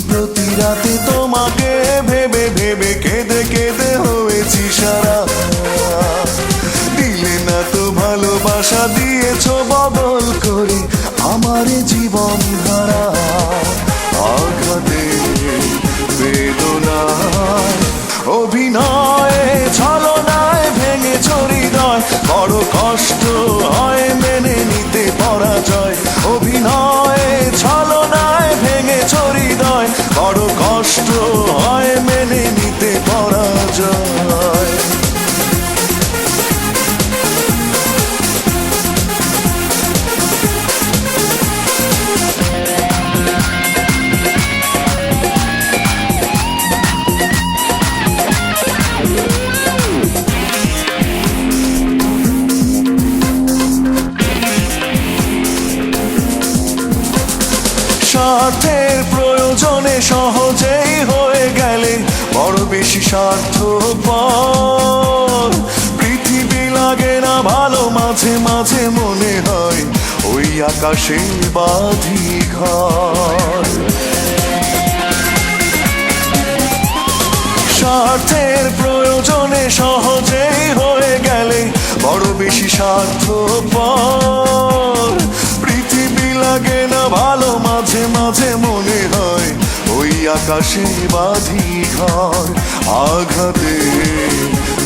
প্রতি রাতে তোমাকে ভেবে ভেবে কেঁদে কেঁদে হয়েছি সারা। দিলে না তো ভালোবাসা, দিয়েছো বদল করে আমার জীবন ধারা। আঘাতে বেদনায় অভিনয়ে ছলনায় ভেঙেছ হৃদয়, বড় কষ্ট হয় মেনে নিতে পরাজয়। অভিনয়ে ছলনায় ভেঙেছ হৃদয়, বড় কষ্ট হয় মেনে নিতে পরাজয়। স্বার্থের প্রয়োজনে সহজেই হয়ে গেলে বড় বেশি স্বার্থপর। পৃথিবী লাগে না ভালো, মাঝে মাঝে মনে হয় ওই আকাশে বাঁধি ঘর। স্বার্থের প্রয়োজনে সহজেই হয়ে গেলে বড় বেশি স্বার্থপর। পৃথিবী লাগে না ভালো, মাঝে মাঝে মনে হয় ওই আকাশে বাঁধি ঘর। আঘাতে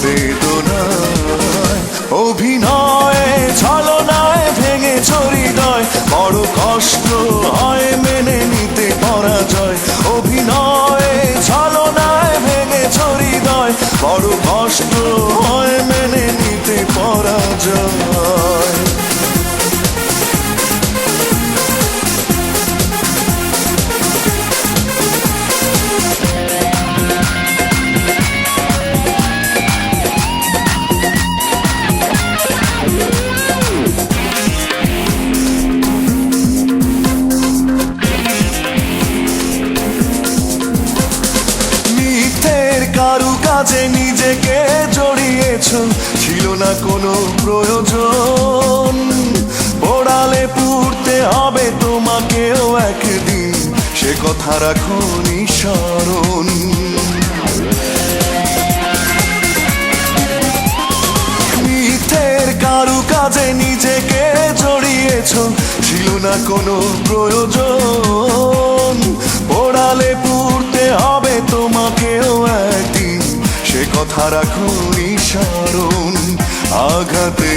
বেদনায় অভিনয়ে ছলনায় ভেঙেছ হৃদয়, বড় কষ্ট হয় মেনে নিতে পরাজয়। অভিনয়ে ছলনায় ভেঙেছ হৃদয়, বড় কষ্ট হয় মেনে নিতে পরাজয়। কাজে নিজেকে জড়িয়েছ, ছিল না কোনো প্রয়োজন। পোড়ালে পুড়তে হবে তোমাকেও একদিন, সে কথা রাখো নিঃসরণ। মিথ্যের কাজে নিজেকে জড়িয়েছ, ছিল না কোনো প্রয়োজন। পোড়ালে পুড়তে হবে তোমাকেও একদিন, সে কথা রাখো নিঃসরণ। আঘাতে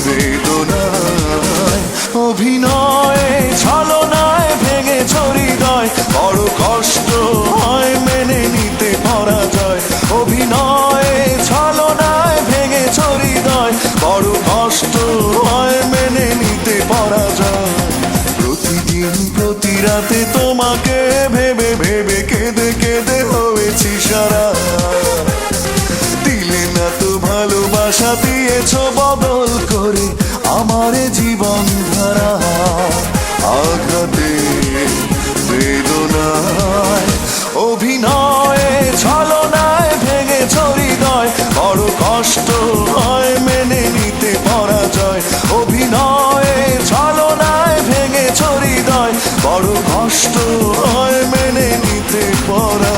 বেদনায় অভিনয়ে ছলনায় ভেঙেছ হৃদয়, বড় কষ্ট হয় মেনে নিতে পরাজয়। অভিনয়ে ছলনায় ভেঙেছ হৃদয়, বড় কষ্ট হয় মেনে নিতে পরাজয়। প্রতিদিন প্রতি রাতে তোমাকে ভেবে ভেবে কেঁদে কেঁদে হয়েছি সারা। দিলে না তো ভালোবাসা, দিয়েছ বদল করে আমার জীবন ধারা। আঘাতে বেদনায় অভিনয়ে ছলনায় ভেঙেছ হৃদয়, বড় কষ্ট হয় মেনে নিতে পরাজয়। অভিনয়ে ছলনায় ভেঙেছ হৃদয়, বড় কষ্ট হয় মেনে নিতে পরাজয়।